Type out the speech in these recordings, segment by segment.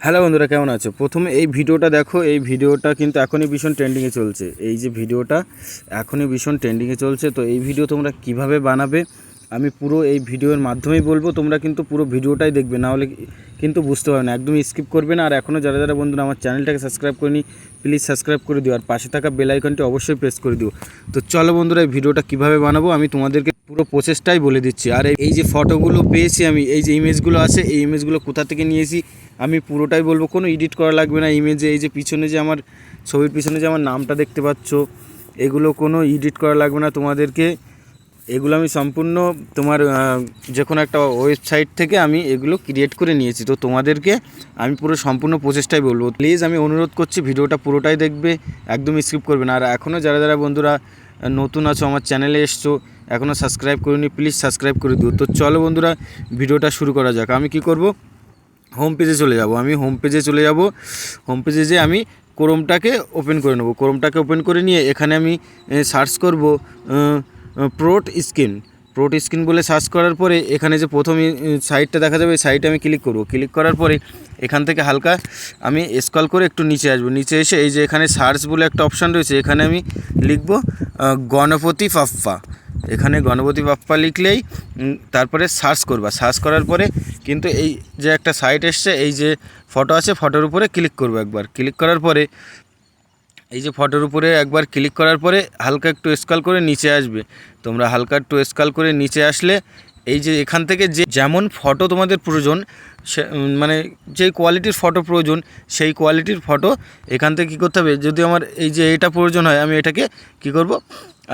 Hello বন্ধুরা, কেমন আছো? প্রথমে এই ভিডিওটা দেখো। এই ভিডিওটা কিন্তু এখনই ভীষণ ট্রেন্ডিংয়ে চলছে। এই যে ভিডিওটা এখনই ভীষণ ট্রেন্ডিংয়ে চলছে। তো এই ভিডিও তোমরা কিভাবে বানাবে আমি পুরো এই ভিডিওর মাধ্যমেই বলবো। তোমরা কিন্তু পুরো ভিডিওটাই দেখবে, না হলে কিন্তু বুঝতে পারবে না, একদমই স্কিপ করবে না। আর এখনও যারা যারা বন্ধুরা আমার চ্যানেলটাকে সাবস্ক্রাইব করেনি, প্লিজ সাবস্ক্রাইব করে দিও, আর পাশে থাকা বেল আইকনটি অবশ্যই প্রেস করে দিও। তো চলো বন্ধুরা, এই ভিডিওটা কীভাবে বানাবো আমি তোমাদেরকে পুরো প্রসেসটাই বলে দিচ্ছি। আর এই যে ফটোগুলো পেয়েছি আমি, এই যে ইমেজগুলো আছে, এই ইমেজগুলো কোথা থেকে নিয়েছি আমি পুরোটাই বলবো। কোনো এডিট করা লাগবে না ইমেজে। এই যে পিছনে যে আমার ছবির পিছনে যে আমার নামটা দেখতে পাচ্ছ, এগুলো কোনো এডিট করা লাগবে না তোমাদেরকে। এগুলো আমি সম্পূর্ণ তোমার যে কোনো একটা ওয়েবসাইট থেকে আমি এগুলো ক্রিয়েট করে নিয়েছি। তো তোমাদেরকে আমি পুরো সম্পূর্ণ প্রসেসটাই বলবো। প্লিজ আমি অনুরোধ করছি ভিডিওটা পুরোটাই দেখবে, একদম স্কিপ করবে না। আর এখনও যারা যারা বন্ধুরা নতুন আছো আমার চ্যানেলে এসছো, এখনও সাবস্ক্রাইব করিনি, প্লিজ সাবস্ক্রাইব করে দিও। তো চলো বন্ধুরা, ভিডিওটা শুরু করা যাক। আমি কি করব, হোম পেজে চলে যাব। হোম পেজে যেয়ে আমি ক্রোমটাকে ওপেন করে নেব। ক্রোমটাকে ওপেন করে নিয়ে এখানে আমি সার্চ করব প্রোট স্ক্রিন বলে সার্চ করার পরে এখানে যে প্রথম সাইটটা দেখা যাবে, এই সাইটে আমি ক্লিক করব। ক্লিক করার পরে এখান থেকে হালকা আমি স্ক্রল করে একটু নিচে আসবো। নিচে এসে এই যে এখানে সার্চ বলে একটা অপশান রয়েছে, এখানে আমি লিখব গণপতি বাপ্পা। এখানে গণপতি বাপ্পা লিখলেই তারপরে সার্চ করবা। সার্চ করার পরে কিন্তু এই যে একটা সাইট এসছে, এই যে ফটো আছে, ফটোর উপরে ক্লিক করবো একবার। ক্লিক করার পরে এই যে ফটোর উপরে একবার ক্লিক করার পরে হালকা একটু স্ক্রল করে নিচে আসবে। তোমরা হালকা একটু স্ক্রল করে নিচে আসলে এই যে এখান থেকে যে যেমন ফটো তোমাদের প্রয়োজন, সে মানে যেই কোয়ালিটির ফটো প্রয়োজন সেই কোয়ালিটির ফটো এখান থেকে কী করতে হবে। যদি আমার এই যে এটা প্রয়োজন হয়, আমি এটাকে কী করব,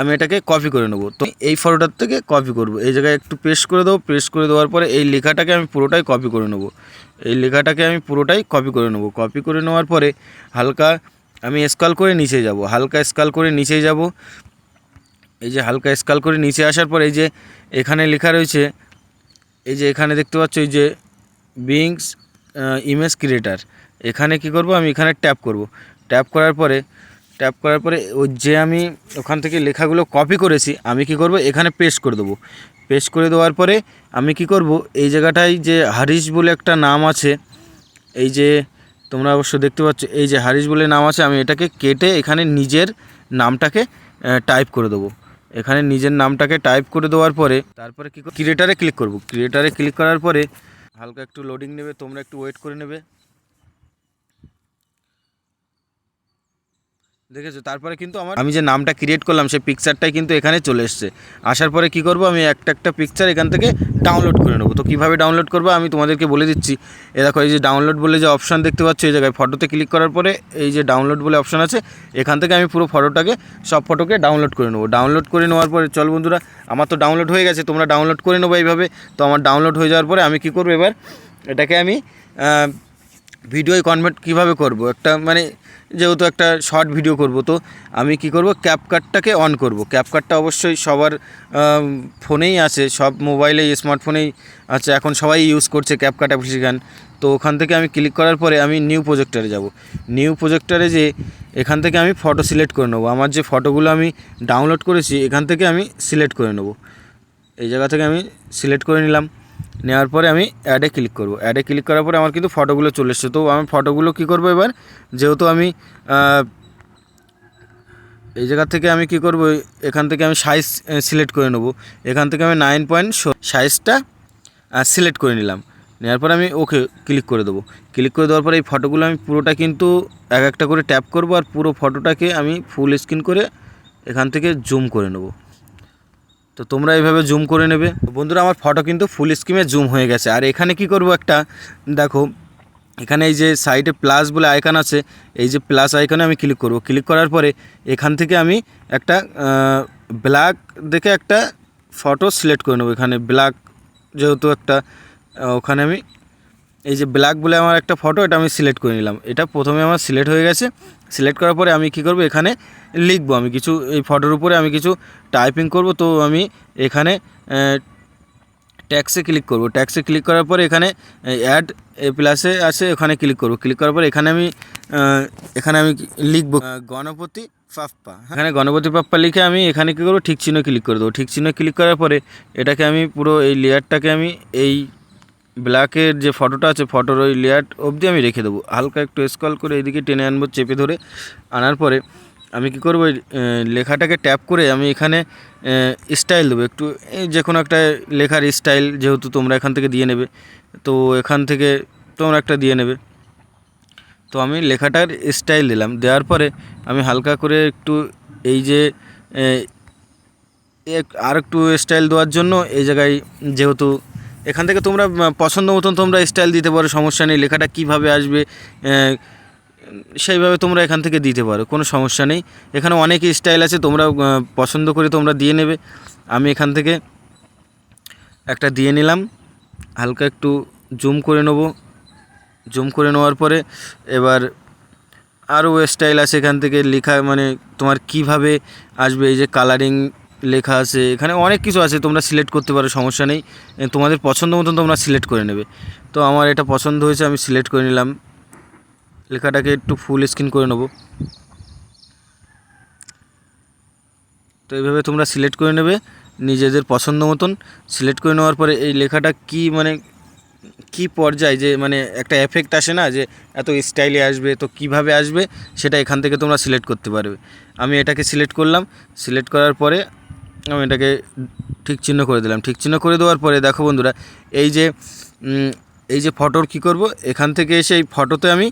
আমি এটাকে কপি করে নেব। তো এই ফটোটার থেকে কপি করব, এই জায়গায় একটু পেস্ট করে দেবো। পেস্ট করে দেওয়ার পরে এই লেখাটাকে আমি পুরোটাই কপি করে নেব। কপি করে নেওয়ার পরে হালকা আমি স্ক্রল করে নিচে যাব। এই যে হালকা স্ক্রল করে নিচে আসার পর এই যে এখানে লেখা রয়েছে, এই যে এখানে দেখতে পাচ্ছ এই যে বিংস ইমেজ ক্রিয়েটার। এখানে কি করব, আমি এখানে ট্যাপ করব। ট্যাপ করার পরে ওই যে আমি ওখান থেকে লেখাগুলো কপি করেছি আমি কি করব, এখানে পেস্ট করে দেবো। পেস্ট করে দেওয়ার পরে আমি কি করব, এই জায়গাটায় যে হারিশ বলে একটা নাম আছে, এই যে তোমরা অবশ্য দেখতে পাচ্ছ এই যে হারিশ বলে নাম আছে, আমি এটাকে কেটে এখানে নিজের নামটাকে টাইপ করে দেবো। এখানে নিজের নামটাকে টাইপ করে দেওয়ার পরে তারপরে কী ক্রিয়েটারে ক্লিক করব। ক্রিয়েটারে ক্লিক করার পরে হালকা একটু লোডিং নেবে, তোমরা একটু ওয়েট করে নেবে। দেখেছো, তারপরে কিন্তু আমি যে নামটা ক্রিয়েট করলাম সেই পিকচারটাই কিন্তু এখানে চলে এসছে। আসার পরে কি করব, আমি একটা পিকচার এখান থেকে ডাউনলোড করে নেব। তো কীভাবে ডাউনলোড করবো আমি তোমাদেরকে বলে দিচ্ছি। এ দেখো, এই যে ডাউনলোড বলে যে অপশান দেখতে পাচ্ছ, এই জায়গায় ফটোতে ক্লিক করার পরে এই যে ডাউনলোড বলে অপশান আছে, এখান থেকে আমি পুরো সব ফটোকে ডাউনলোড করে নেবো। ডাউনলোড করে নেওয়ার পরে চল বন্ধুরা, আমার তো ডাউনলোড হয়ে গেছে, তোমরা ডাউনলোড করে নেবো এইভাবে। তো আমার ডাউনলোড হয়ে যাওয়ার পরে আমি কি করব, এবার এটাকে আমি ভিডিওয় কনভার্ট কীভাবে করব, একটা মানে যেহেতু একটা শর্ট ভিডিও করব, তো আমি কি করব, ক্যাপকাটটাকে অন করব। ক্যাপকাটটা অবশ্যই সবার ফোনেই আছে, সব মোবাইলেই স্মার্টফোনেই আছে, এখন সবাই ইউজ করছে ক্যাপকাট অ্যাপ্লিকেশন। তো ওখান থেকে আমি ক্লিক করার পরে আমি নিউ প্রজেক্টরে যাব। নিউ প্রজেক্টরে যে এখান থেকে আমি ফটো সিলেক্ট করে নেবো। আমার যে ফটোগুলো আমি ডাউনলোড করেছি এখান থেকে আমি সিলেক্ট করে নেব। এই জায়গা থেকে আমি সিলেক্ট করে নিলাম। নেওয়ার পরে আমি অ্যাডে ক্লিক করব। অ্যাডে ক্লিক করার পরে আমার কিন্তু ফটোগুলো চলে এসছে। তো আমি ফটোগুলো কী করবো, এবার যেহেতু আমি এই জায়গা থেকে আমি কি করব, এখান থেকে আমি সাইজ সিলেক্ট করে নেব। এখান থেকে আমি 9.16 সাইজটা সিলেক্ট করে নিলাম। নেওয়ার পরে আমি ওকে ক্লিক করে দেবো। ক্লিক করে দেওয়ার পরে এই ফটোগুলো আমি পুরোটা কিন্তু এক একটা করে ট্যাপ করব, আর পুরো ফটোটাকে আমি ফুল স্ক্রিন করে এখান থেকে জুম করে নেব। তো তোমরা এইভাবে জুম করে নেবে। বন্ধুরা, আমার ফটো কিন্তু ফুল স্ক্রিনে জুম হয়ে গেছে। আর এখানে কি করব, একটা দেখো এখানে এই যে সাইডে প্লাস বলে আইকন আছে, এই যে প্লাস আইকনে আমি ক্লিক করব। ক্লিক করার পরে এখান থেকে আমি একটা ব্ল্যাক দেখে একটা ফটো সিলেক্ট করে নেব। এখানে ব্ল্যাক যেহেতু একটা ওখানে আমি এই যে ব্ল্যাক বলে আমার একটা ফটো, এটা আমি সিলেক্ট করে নিলাম। এটা প্রথমে আমার সিলেক্ট হয়ে গেছে। সিলেক্ট করার পরে আমি কি করব, এখানে লিখবো আমি কিছু, এই ফটোর উপরে আমি কিছু টাইপিং করব। তো আমি এখানে ট্যাক্সে ক্লিক করব। ট্যাক্সে ক্লিক করার পরে এখানে অ্যাড প্লাসে আছে, ওখানে ক্লিক করব। ক্লিক করার পরে এখানে আমি লিখব গণপতি বাপ্পা। এখানে গণপতি বাপ্পা লিখে আমি এখানে কী করবো, ঠিক চিহ্ন ক্লিক করে দেবো। ঠিক চিহ্ন ক্লিক করার পরে এটাকে আমি পুরো এই লেয়ারটাকে আমি এই ব্ল্যাকের যে ফটোটা আছে ফটোর ওই লেয়ার অবধি আমি রেখে দেবো। হালকা একটু স্ক্রল করে এদিকে টেনে আনবো, চেপে ধরে আনার পরে আমি কী করবো, লেখাটাকে ট্যাপ করে আমি এখানে স্টাইল দেবো একটু, যে কোনো একটা লেখার স্টাইল যেহেতু তোমরা এখান থেকে দিয়ে নেবে, তো এখান থেকে তোমরা একটা দিয়ে নেবে। তো আমি লেখাটার স্টাইল দিলাম, দেওয়ার পরে আমি হালকা করে একটু এই যে আর একটু স্টাইল দেওয়ার জন্য এই জায়গায়, যেহেতু এখান থেকে তোমরা পছন্দ মতন তোমরা স্টাইল দিতে পারো, সমস্যা নেই। লেখাটা কীভাবে আসবে সেইভাবে তোমরা এখান থেকে দিতে পারো, কোনো সমস্যা নেই। এখানে অনেক স্টাইল আছে, তোমরা পছন্দ করে তোমরা দিয়ে নেবে। আমি এখান থেকে একটা দিয়ে নিলাম, হালকা একটু জুম করে নেব। জুম করে নেওয়ার পরে এবার আরও স্টাইল আছে এখান থেকে লেখা, মানে তোমার কিভাবে আসবে, এই যে কালারিং লেখা আছে, এখানে অনেক কিছু আছে, তোমরা সিলেক্ট করতে পারো, সমস্যা নেই। তোমাদের পছন্দ মতন তোমরা সিলেক্ট করে নেবে। তো আমার এটা পছন্দ হয়েছে, আমি সিলেক্ট করে নিলাম। লেখাটাকে একটু ফুল স্ক্রিন করে নেব। তো এইভাবে তোমরা সিলেক্ট করে নেবে নিজেদের পছন্দ মতন। সিলেক্ট করে নেওয়ার পরে এই লেখাটা কি, মানে কি পর্যায়ে, যে মানে একটা এফেক্ট আসে না যে এত স্টাইলে আসবে, তো কিভাবে আসবে সেটা এখান থেকে তোমরা সিলেক্ট করতে পারবে। আমি এটাকে সিলেক্ট করলাম। সিলেক্ট করার পরে আমি এটাকে ঠিক চিহ্ন করে দিলাম। ঠিক চিহ্ন করে দেওয়ার পরে দেখো বন্ধুরা, এই যে ফটোর কি করব, এখান থেকে এসে এই ফটোতে আমি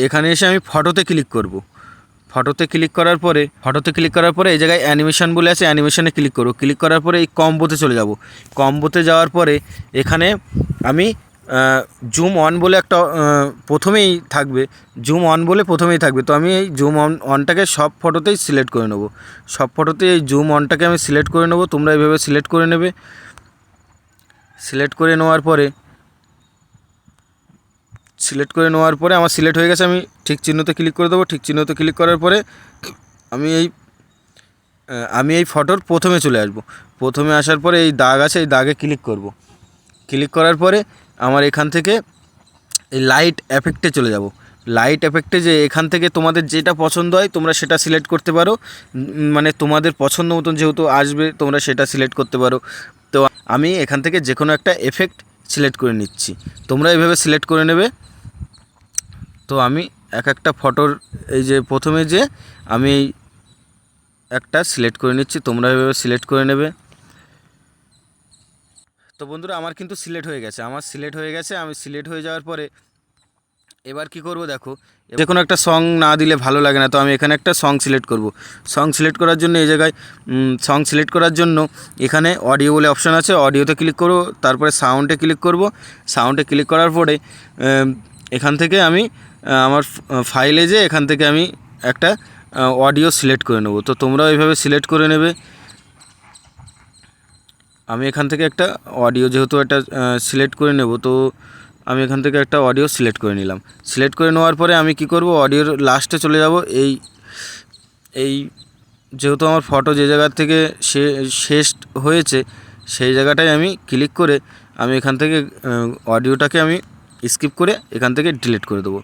এখানে এসে আমি ফটোতে ক্লিক করব। ফটোতে ক্লিক করার পরে এই জায়গায় অ্যানিমেশন বলে আছে, অ্যানিমেশনে ক্লিক করব। ক্লিক করার পরে এই কম্বোতে চলে যাব। কম্বোতে যাওয়ার পরে এখানে আমি জুম অন বলে একটা প্রথমেই থাকবে, জুম অন বলে প্রথমেই থাকবে। তো আমি এই জুম অনটাকে সব ফটোতেই সিলেক্ট করে নেব। সব ফটোতেই এই জুম অনটাকে আমি সিলেক্ট করে নেব। তোমরা এইভাবে সিলেক্ট করে নেবে। সিলেক্ট করে নেওয়ার পরে আমার সিলেক্ট হয়ে গেছে। আমি ঠিক চিহ্নতে ক্লিক করে দেবো। ঠিক চিহ্নতে ক্লিক করার পরে আমি এই ফটোর প্রথমে চলে আসব। প্রথমে আসার পরে এই দাগ আছে, এই দাগে ক্লিক করব। ক্লিক করার পরে আমার এখান থেকে এই লাইট এফেক্টে চলে যাব। লাইট এফেক্টে যে এখান থেকে তোমাদের যেটা পছন্দ হয় তোমরা সেটা সিলেক্ট করতে পারো, মানে তোমাদের পছন্দ মতন যেহেতু আসবে তোমরা সেটা সিলেক্ট করতে পারো। তো আমি এখান থেকে যে কোনো একটা এফেক্ট সিলেক্ট করে নিচ্ছি, তোমরা এইভাবে সিলেক্ট করে নেবে। তো আমি একটা ফটোর এই যে প্রথমে যে আমি একটা সিলেক্ট করে নিচ্ছি, তোমরা এইভাবে সিলেক্ট করে নেবে। তো বন্ধুরা আমার কিন্তু সিলেক্ট হয়ে গেছে, আমি সিলেক্ট হয়ে যাওয়ার পরে এবার কি করব দেখো, যে কোনো একটা সং না দিলে ভালো লাগে না, তো আমি এখানে একটা সং সিলেক্ট করব। সং সিলেক্ট করার জন্য এই জায়গায় এখানে অডিও বলে অপশান আছে, অডিওতে ক্লিক করব। তারপরে সাউন্ডে ক্লিক করব। সাউন্ডে ক্লিক করার পরে এখান থেকে আমি আমার ফাইলে যে এখান থেকে আমি একটা অডিও সিলেক্ট করে নেব। তো তোমরাও এইভাবে সিলেক্ট করে নেবে। আমি এখান থেকে একটা অডিও যেহেতু একটা সিলেক্ট করে নেব, তো আমি এখান থেকে একটা অডিও সিলেক্ট করে নিলাম। সিলেক্ট করে নেওয়ার পরে আমি কি করব, অডিওর লাস্টে চলে যাব। এই যেহেতু আমার ফটো যে জায়গা থেকে শেষ হয়েছে সেই জায়গাটায় আমি ক্লিক করে আমি এখান থেকে অডিওটাকে আমি স্কিপ করে এখান থেকে ডিলিট করে দেবো।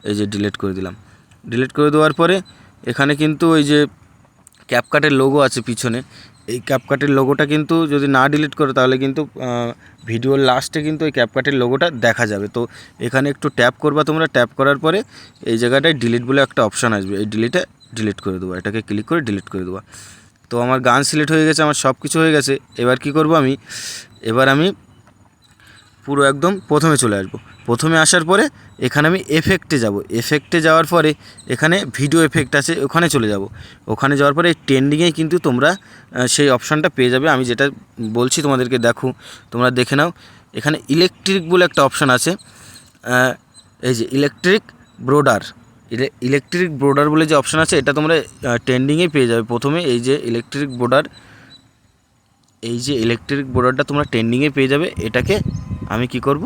এই যে ডিলিট করে দিলাম। ডিলিট করে দেওয়ার পরে এখানে কিন্তু ওই যে ক্যাপকাটের লোগো আছে পিছনে, এই ক্যাপকাটের লোগোটা কিন্তু যদি না ডিলিট করো তাহলে কিন্তু ভিডিওর লাস্টে কিন্তু এই ক্যাপকাটের লোগোটা দেখা যাবে। তো এখানে একটু ট্যাপ করবা তোমরা, ট্যাপ করার পরে এই জায়গাটায় ডিলিট বলে একটা অপশান আসবে, এই ডিলিট করে দেবো। এটাকে ক্লিক করে ডিলিট করে দেবো। তো আমার গান সিলেক্ট হয়ে গেছে, আমার সব কিছু হয়ে গেছে। এবার কি করব, এবার আমি পুরো একদম প্রথমে চলে আসব। প্রথমে আসার পরে এখানে আমি এফেক্টে যাব। এফেক্টে যাওয়ার পরে এখানে ভিডিও এফেক্ট আছে, ওখানে চলে যাব। ওখানে যাওয়ার পরে এই ট্রেন্ডিংয়ে কিন্তু তোমরা সেই অপশানটা পেয়ে যাবে। আমি যেটা বলছি তোমাদেরকে দেখো, তোমরা দেখে নাও। এখানে ইলেকট্রিক বলে একটা অপশান আছে, এই যে ইলেকট্রিক ব্রোডার বলে যে অপশান আছে, এটা তোমরা ট্রেন্ডিংয়ে পেয়ে যাবে। প্রথমে এই যে ইলেকট্রিক ব্রোডারটা তোমরা ট্রেন্ডিংয়ে পেয়ে যাবে। এটাকে আমি কি করব,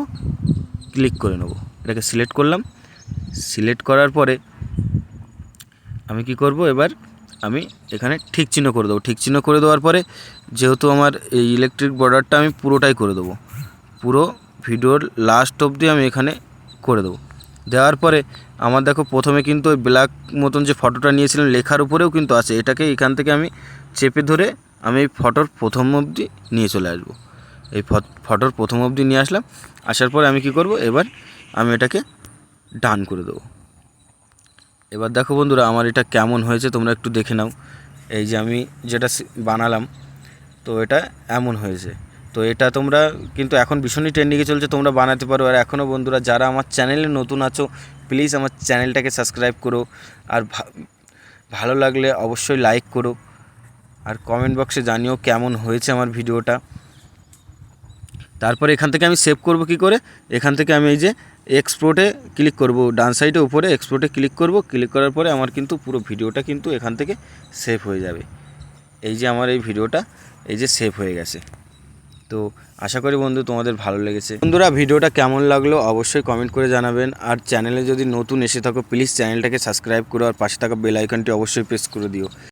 ক্লিক করে নেব। এটাকে সিলেক্ট করলাম। সিলেক্ট করার পরে আমি কি করব, এবার আমি এখানে ঠিক চিহ্ন করে দেবো। ঠিক চিহ্ন করে দেওয়ার পরে যেহেতু আমার এই ইলেকট্রিক বর্ডারটা আমি পুরোটাই করে দেবো, পুরো ভিডিওর লাস্ট অবধি আমি এখানে করে দেবো। দেওয়ার পরে আমার দেখো প্রথমে কিন্তু ওই ব্ল্যাক মতন যে ফটোটা নিয়েছিলাম লেখার উপরেও কিন্তু আছে, এটাকে এখান থেকে আমি চেপে ধরে আমি এই ফটোর প্রথম অবধি নিয়ে চলে আসবো। এই ফটোর প্রথম অবধি নিয়ে আসলাম। আসার পরে আমি কি করব, এবার আমি এটাকে ডান করে দেবো। এবার দেখো বন্ধুরা আমার এটা কেমন হয়েছে তোমরা একটু দেখে নাও। এই যে আমি যেটা বানালাম তো এটা এমন হয়েছে। তো এটা তোমরা কিন্তু এখন ভীষণই ট্রেন্ডিংয়ে চলছে, তোমরা বানাতে পারো। আর এখনও বন্ধুরা যারা আমার চ্যানেলে নতুন আছো প্লিজ আমার চ্যানেলটাকে সাবস্ক্রাইব করো, আর ভালো লাগলে অবশ্যই লাইক করো, আর কমেন্ট বক্সে জানিও কেমন হয়েছে আমার ভিডিওটা। তারপরে এখান থেকে আমি সেভ করব কি করে, এখান থেকে আমি এই যে এক্সপোর্টে ক্লিক করব, ডান সাইডে উপরে এক্সপোর্টে ক্লিক করব। ক্লিক করার পরে আমার কিন্তু পুরো ভিডিওটা কিন্তু এখান থেকে সেভ হয়ে যাবে। এই যে আমার এই ভিডিওটা এই যে সেভ হয়ে গেছে। তো আশা করি বন্ধু তোমাদের ভালো লেগেছে। বন্ধুরা ভিডিওটা কেমন লাগলো অবশ্যই কমেন্ট করে জানাবেন, আর চ্যানেলে যদি নতুন এসে থাকো প্লিজ চ্যানেলটাকে সাবস্ক্রাইব করো, আর পাশে থাকা বেল আইকনটি অবশ্যই প্রেস করে দিও।